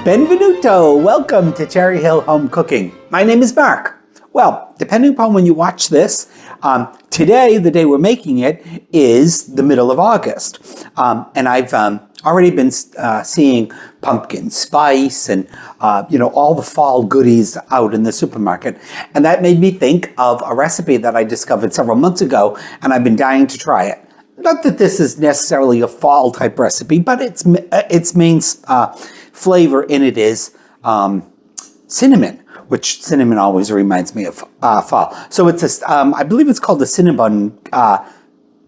Benvenuto! Welcome to Cherry Hill Home Cooking. My name is Mark. Well, depending upon when you watch this, today, the day we're making it, is the middle of August. And I've already been seeing pumpkin spice and, all the fall goodies out in the supermarket. And that made me think of a recipe that I discovered several months ago, and I've been dying to try it. Not that this is necessarily a fall type recipe, but its main flavor in it is cinnamon, which cinnamon always reminds me of fall. So it's I believe it's called the Cinnabon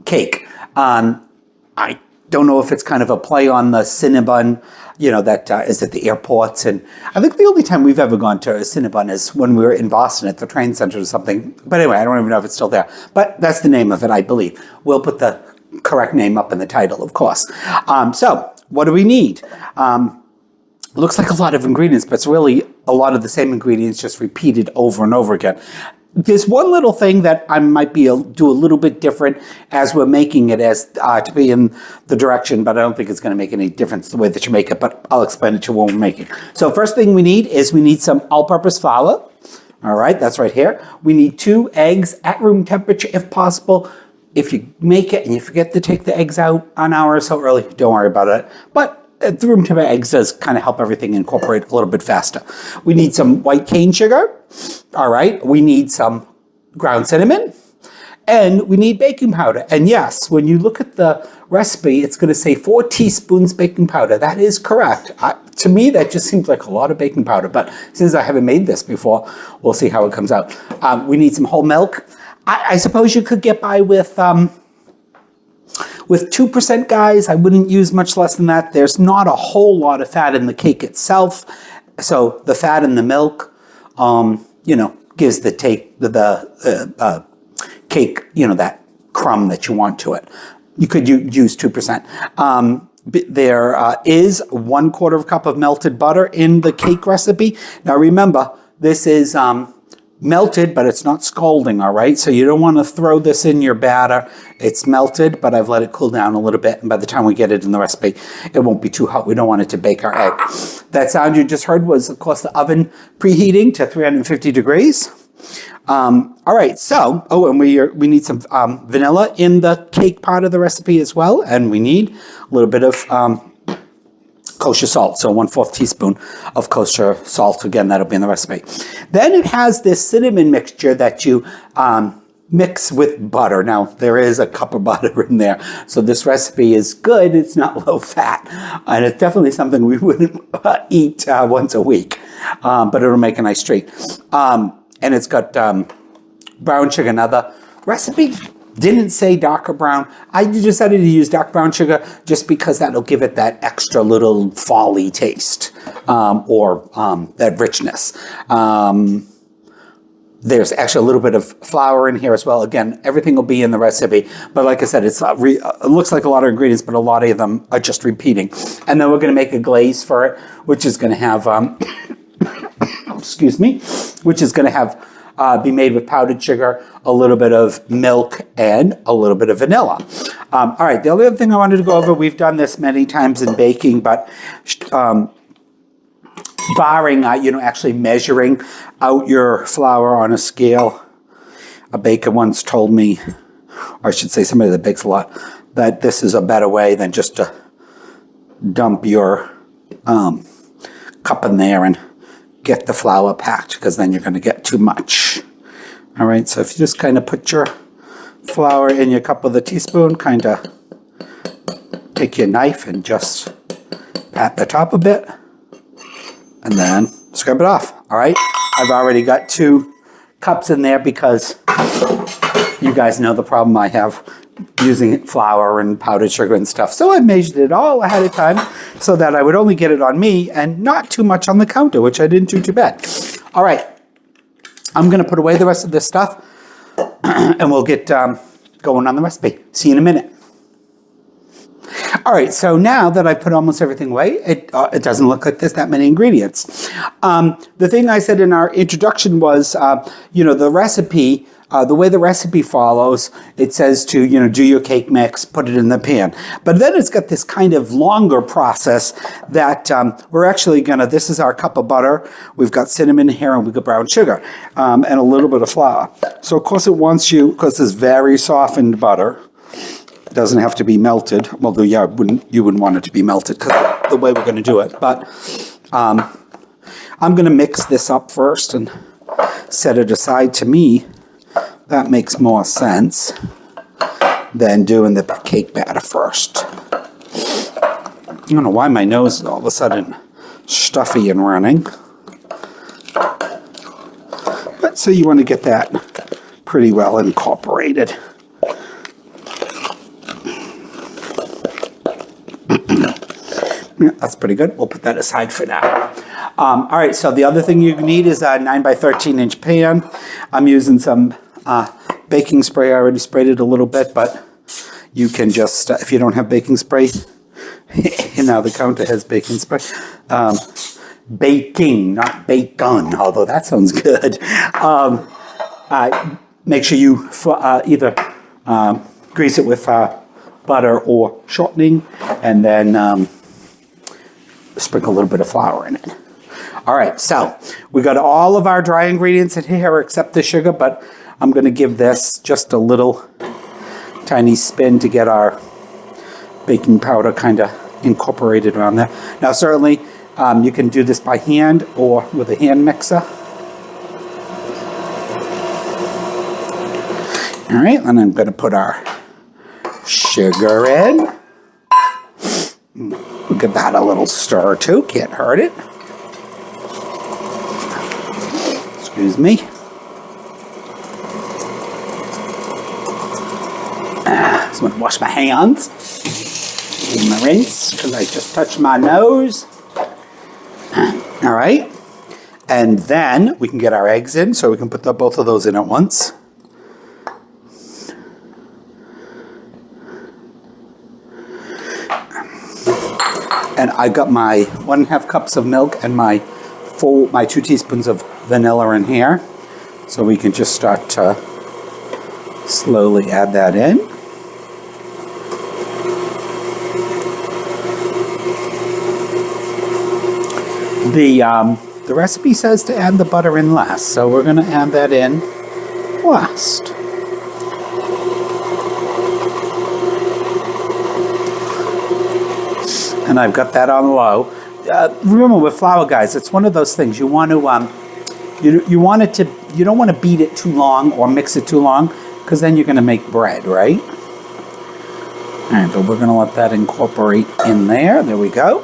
cake. I don't know if it's kind of a play on the Cinnabon, that is at the airports. And I think the only time we've ever gone to a Cinnabon is when we were in Boston at the train center or something. But anyway, I don't even know if it's still there. But that's the name of it, I believe. We'll put the correct name up in the title, of course. So what do we need? Looks like a lot of ingredients, but it's really a lot of the same ingredients just repeated over and over again. There's one little thing that I might do a little bit different as we're making it as to be in the direction, but I don't think it's going to make any difference the way that you make it, but I'll explain it to you when we're making. So first thing we need is some all-purpose flour. All right, that's right here. We need 2 eggs at room temperature if possible. If you make it and you forget to take the eggs out an hour or so early, don't worry about it. But the room temperature eggs does kind of help everything incorporate a little bit faster. We need some white cane sugar. All right. We need some ground cinnamon. And we need baking powder. And yes, when you look at the recipe, it's going to say 4 teaspoons baking powder. That is correct. To me, that just seems like a lot of baking powder. But since I haven't made this before, we'll see how it comes out. We need some whole milk. I suppose you could get by with 2%, guys. I wouldn't use much less than that. There's not a whole lot of fat in the cake itself. So the fat in the milk, gives the cake, that crumb that you want to it. You could use 2%. There is 1/4 cup of melted butter in the cake recipe. Now remember, this is melted, but it's not scalding, all right? So you don't want to throw this in your batter. It's melted, but I've let it cool down a little bit, and by the time we get it in the recipe, it won't be too hot. We don't want it to bake our egg. That sound you just heard was, of course, the oven preheating to 350 degrees. All right, so, and we need some vanilla in the cake part of the recipe as well, and we need a little bit of kosher salt, so 1/4 teaspoon of kosher salt. Again, that'll be in the recipe. Then it has this cinnamon mixture that you mix with butter. Now, there is a cup of butter in there, so this recipe is good. It's not low fat, and it's definitely something we wouldn't eat once a week, but it'll make a nice treat. And it's got brown sugar. Now, the recipe didn't say darker brown. I decided to use dark brown sugar just because that'll give it that extra little fall-y taste, or that richness. There's actually a little bit of flour in here as well. Again, everything will be in the recipe. But like I said, it looks like a lot of ingredients, but a lot of them are just repeating. And then we're going to make a glaze for it, which is going to have, be made with powdered sugar, a little bit of milk, and a little bit of vanilla. All right, the only other thing I wanted to go over, we've done this many times in baking, but barring, actually measuring out your flour on a scale. A baker once told me, or I should say somebody that bakes a lot, that this is a better way than just to dump your cup in there and get the flour packed, because then you're going to get too much. All right, so if you just kind of put your flour in your cup with a teaspoon, kind of take your knife and just pat the top a bit, and then scrub it off. All right, I've already got 2 cups in there because you guys know the problem I have using flour and powdered sugar and stuff. So I measured it all ahead of time so that I would only get it on me and not too much on the counter, which I didn't do too bad. All right, I'm going to put away the rest of this stuff and we'll get going on the recipe. See you in a minute. All right, so now that I put almost everything away, it doesn't look like there's that many ingredients. The thing I said in our introduction was, the recipe the way the recipe follows, it says to, do your cake mix, put it in the pan. But then it's got this kind of longer process that we're actually going to, this is our cup of butter. We've got cinnamon here and we've got brown sugar and a little bit of flour. So of course it wants you, because it's very softened butter. It doesn't have to be melted. Although, yeah, you wouldn't want it to be melted because the way we're going to do it. But I'm going to mix this up first and set it aside. To me, that makes more sense than doing the cake batter first. I don't know why my nose is all of a sudden stuffy and running. But so you want to get that pretty well incorporated. Yeah, that's pretty good. We'll put that aside for now. All right, so the other thing you need is a 9 by 13 inch pan. I'm using some baking spray. I already sprayed it a little bit, but you can just, if you don't have baking spray, now the counter has baking spray. Baking, not bacon, although that sounds good. Make sure you either grease it with butter or shortening, and then sprinkle a little bit of flour in it. All right, so we got all of our dry ingredients in here except the sugar, but I'm going to give this just a little tiny spin to get our baking powder kind of incorporated around there. Now, certainly, you can do this by hand or with a hand mixer. All right, and I'm going to put our sugar in. We'll give that a little stir too, can't hurt it. Excuse me. Just want to wash my hands. Give my rinse, because I just touched my nose. All right. And then we can get our eggs in, so we can put both of those in at once. And I got my 1.5 cups of milk and my 2 teaspoons of vanilla in here. So we can just start to slowly add that in. The recipe says to add the butter in last, so we're going to add that in last. And I've got that on low. Remember, with flour, guys, it's one of those things you want to you don't want to beat it too long or mix it too long, because then you're going to make bread, right? All right, but we're going to let that incorporate in there. There we go.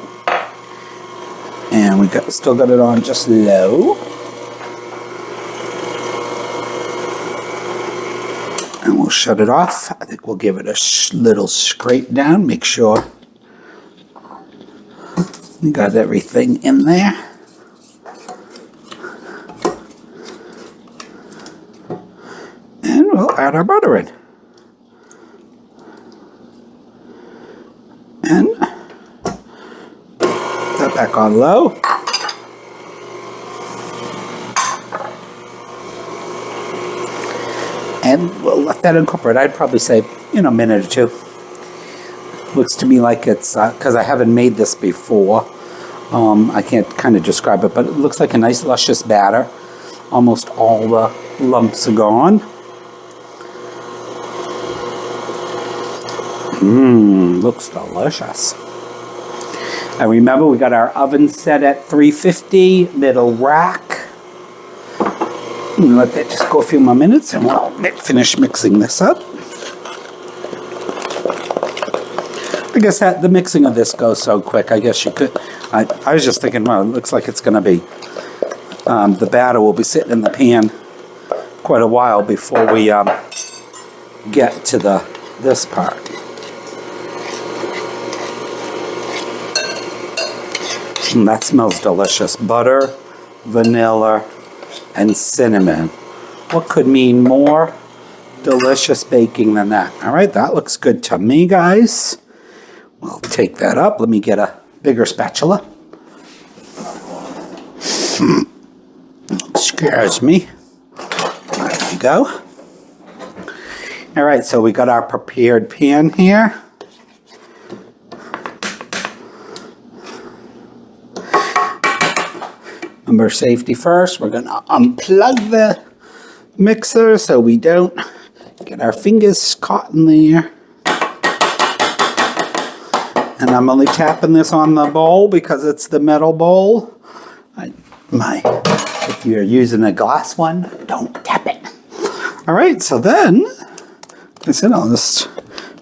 And we still got it on just low. And we'll shut it off. I think we'll give it a little scrape down. Make sure we got everything in there. And we'll add our butter in. And that back on low. And we'll let that incorporate. I'd probably say, a minute or two. Looks to me like it's, because I haven't made this before. I can't kind of describe it, but it looks like a nice luscious batter. Almost all the lumps are gone. Looks delicious. And remember, we got our oven set at 350, middle rack. Let that just go a few more minutes and we'll finish mixing this up. I guess that the mixing of this goes so quick. I guess you could. I was just thinking, well, it looks like it's going to be, the batter will be sitting in the pan quite a while before we get to this part. And that smells delicious. Butter, vanilla, and cinnamon. What could mean more delicious baking than that? All right, that looks good to me, guys. We'll take that up. Let me get a bigger spatula. Scares me. There we go. All right, so we got our prepared pan here. Remember safety first. We're gonna unplug the mixer so we don't get our fingers caught in there. And I'm only tapping this on the bowl because it's the metal bowl. If you're using a glass one, don't tap it. All right, so then, like I said, I'll just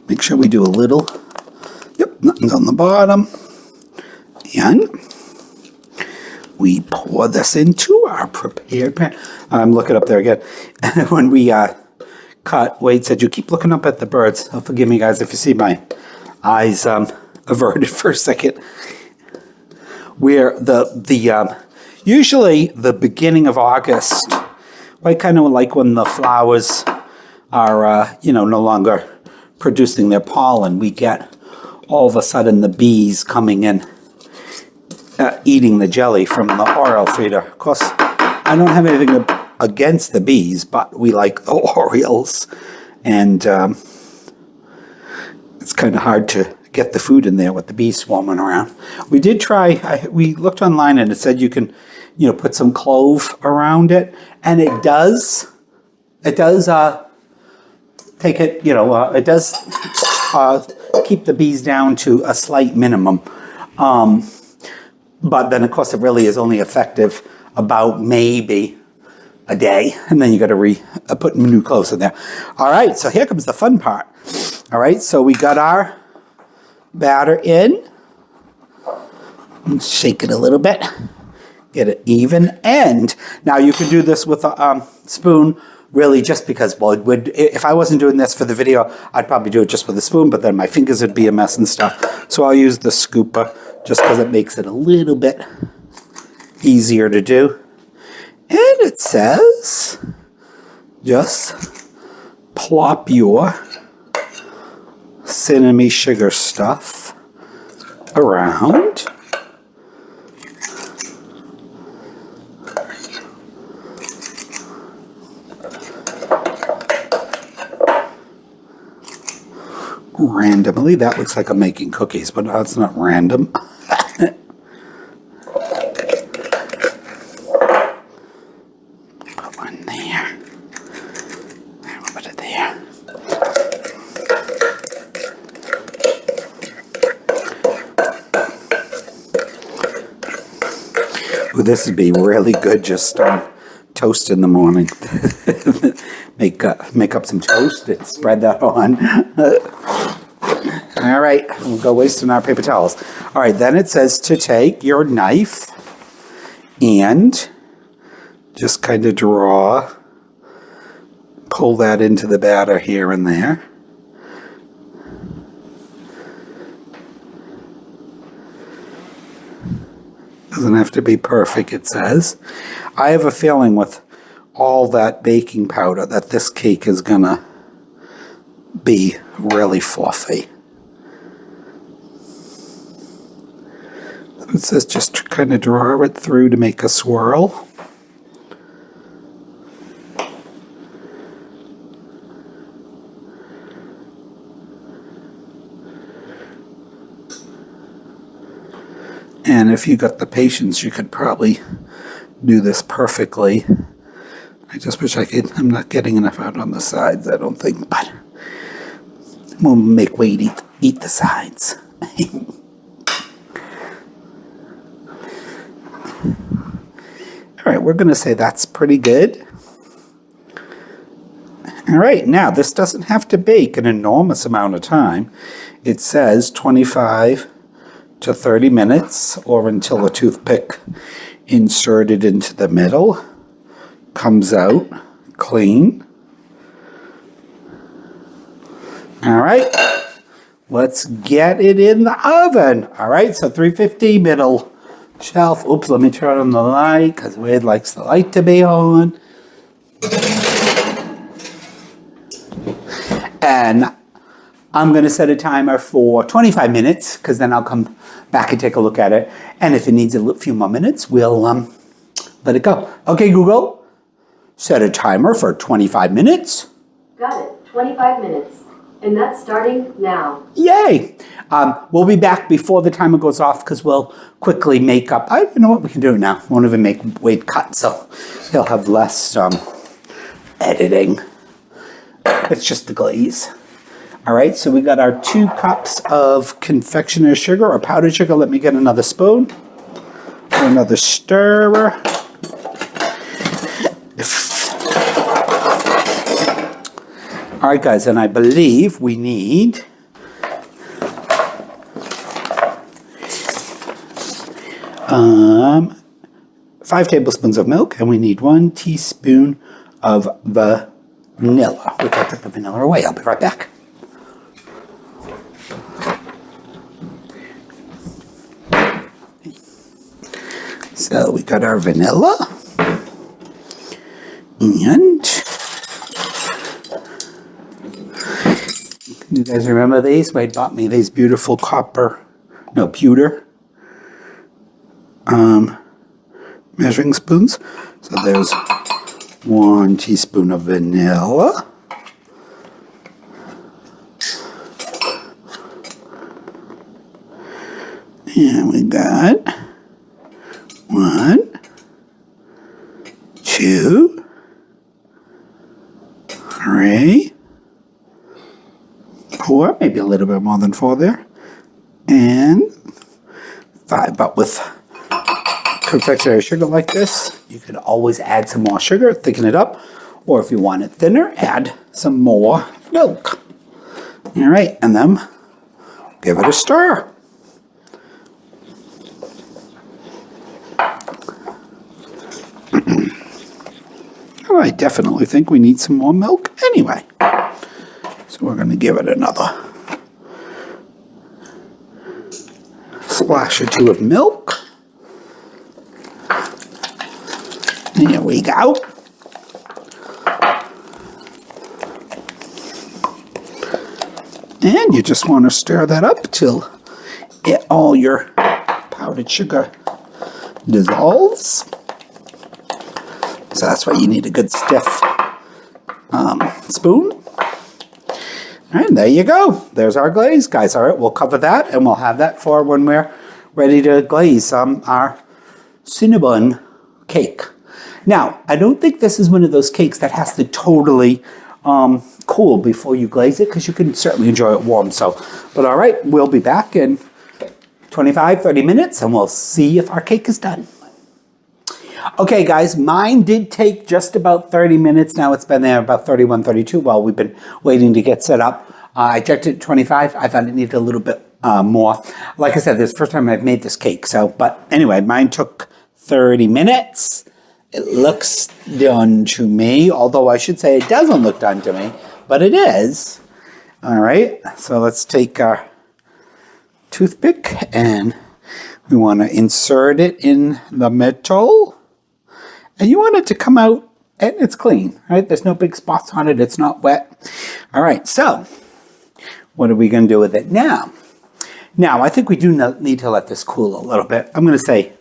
make sure we do a little. Yep, nothing's on the bottom. And we pour this into our prepared pan. I'm looking up there again. When we cut, Wade said, you keep looking up at the birds. Oh, forgive me, guys, if you see my eyes averted for a second. Where usually the beginning of August, I kind of like when the flowers are, no longer producing their pollen. We get all of a sudden the bees coming in, eating the jelly from the Oriole feeder. Of course, I don't have anything against the bees, but we like the Orioles, and it's kind of hard to get the food in there with the bees swarming around. We did try, we looked online and it said you can, put some clove around it, and it does take it, it does keep the bees down to a slight minimum. But then, of course, it really is only effective about maybe a day, and then you got to put new cloves in there. All right, so here comes the fun part. All right, so we got our batter in. Shake it a little bit. Get it even. And now you can do this with a spoon, really just because, well, if I wasn't doing this for the video, I'd probably do it just with a spoon, but then my fingers would be a mess and stuff. So I'll use the scooper just because it makes it a little bit easier to do. And it says, just plop your cinnamon sugar stuff around. Randomly. That looks like I'm making cookies, but no, it's not random. Put one there. And we'll put it there. Ooh, this would be really good just on toast in the morning. Make up some toast and spread that on. All right, we'll go wasting our paper towels. All right, then it says to take your knife and just kind of pull that into the batter here and there. Doesn't have to be perfect, it says. I have a feeling with all that baking powder that this cake is gonna be really fluffy. It says just kind of draw it through to make a swirl. And if you got the patience, you could probably do this perfectly. I just wish I could. I'm not getting enough out on the sides, I don't think, but we'll make Wade eat the sides. All right, we're going to say that's pretty good. All right, now this doesn't have to bake an enormous amount of time. It says 25 to 30 minutes, or until a toothpick inserted into the middle comes out clean. All right, let's get it in the oven. All right, so 350 middle shelf. Oops, let me turn on the light because Wade likes the light to be on. And I'm going to set a timer for 25 minutes because then I'll come back and take a look at it. And if it needs a few more minutes, we'll let it go. Okay, Google, set a timer for 25 minutes. Got it. 25 minutes. And that's starting now. Yay! We'll be back before the timer goes off because we'll quickly make up. You know what we can do now? We won't even make Wade cut, so he'll have less editing. It's just the glaze. All right, so we got our 2 cups of confectioner's sugar or powdered sugar. Let me get another spoon, another stirrer. All right, guys, and I believe we need 5 tablespoons of milk, and we need 1 teaspoon of vanilla. We gotta put the vanilla away. I'll be right back. So we got our vanilla, and you guys remember these? Wade bought me these beautiful pewter measuring spoons. So there's 1 teaspoon of vanilla. And we got 1, 2, 3, 4, maybe a little bit more than 4 there, and 5. But with confectionery sugar like this, you could always add some more sugar, thicken it up, or if you want it thinner, add some more milk. All right, and then give it a stir. Oh, I definitely think we need some more milk anyway. So we're going to give it another splash or 2 of milk. There we go. And you just want to stir that up till all your powdered sugar dissolves. So that's why you need a good stiff spoon. And there you go. There's our glaze, guys. All right, we'll cover that, and we'll have that for when we're ready to glaze our Cinnabon cake. Now, I don't think this is one of those cakes that has to totally cool before you glaze it, because you can certainly enjoy it warm. But all right, we'll be back in 25, 30 minutes, and we'll see if our cake is done. Okay, guys, mine did take just about 30 minutes. Now it's been there about 31, 32 while we've been waiting to get set up. I checked it at 25. I thought it needed a little bit more. Like I said, this is the first time I've made this cake. But anyway, mine took 30 minutes. It looks done to me, although I should say it doesn't look done to me, but it is. All right, so let's take our toothpick and we want to insert it in the middle. And you want it to come out and it's clean, right? There's no big spots on it. It's not wet. All right, so what are we going to do with it now? Now, I think we do need to let this cool a little bit. I'm going to say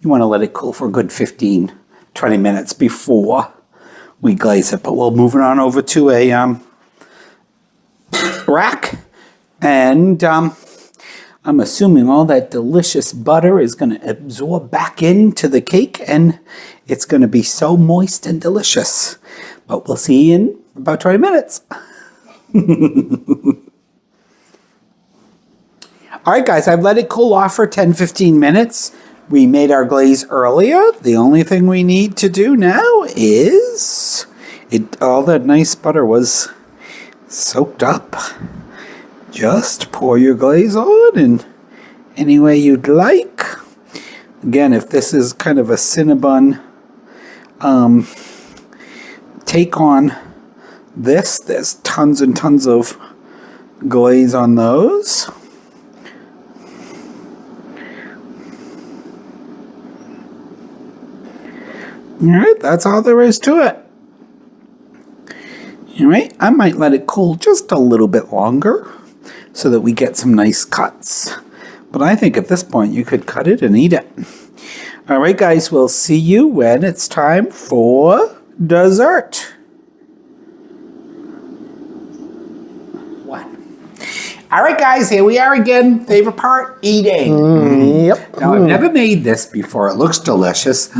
you want to let it cool for a good 15, 20 minutes before we glaze it. But we'll move it on over to a rack. And I'm assuming all that delicious butter is going to absorb back into the cake, and it's going to be so moist and delicious. But we'll see you in about 20 minutes. All right, guys, I've let it cool off for 10, 15 minutes. We made our glaze earlier. The only thing we need to do now is all that nice butter was soaked up. Just pour your glaze on in any way you'd like. Again, if this is kind of a Cinnabon take on this, there's tons and tons of glaze on those. All right, that's all there is to it. All right, I might let it cool just a little bit longer so that we get some nice cuts. But I think at this point you could cut it and eat it. All right, guys, we'll see you when it's time for dessert. All right, guys, here we are again. Favorite part, eating. Yep. Now, I've never made this before. It looks delicious.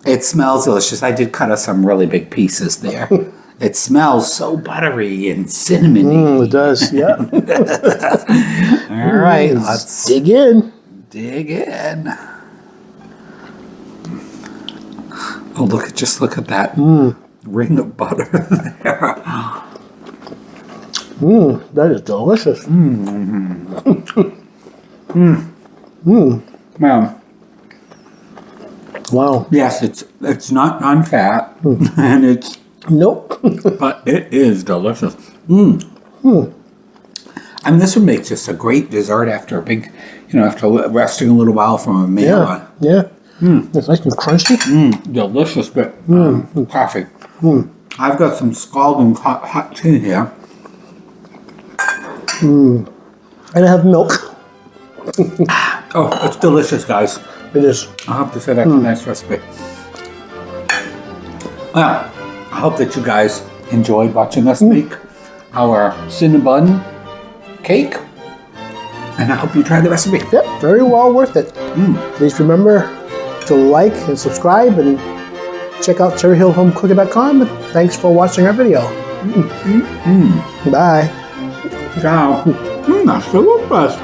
It smells delicious. I did cut up some really big pieces there. It smells so buttery and cinnamony. It does, yeah. All right, let's dig in. dig in. Oh, look! Just look at that ring of butter there. That is delicious. Well, Wow. yes, it's not non-fat, and it's Nope. but it is delicious. I mean, this would make just a great dessert after a big, after resting a little while from a meal. Yeah. It's nice and crunchy. Delicious, but perfect. I've got some scalding hot tea here. And I have milk. Oh, it's delicious, guys. It is. I'll have to say that's a nice recipe. Well, I hope that you guys enjoyed watching us make our Cinnabon cake. And I hope you try the recipe. Yep, very well worth it. Please remember to like and subscribe and check out cherryhillhomecooking.com. Thanks for watching our video. Bye. Ciao. That's delicious.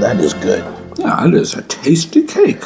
That is good. Yeah, it is a tasty cake.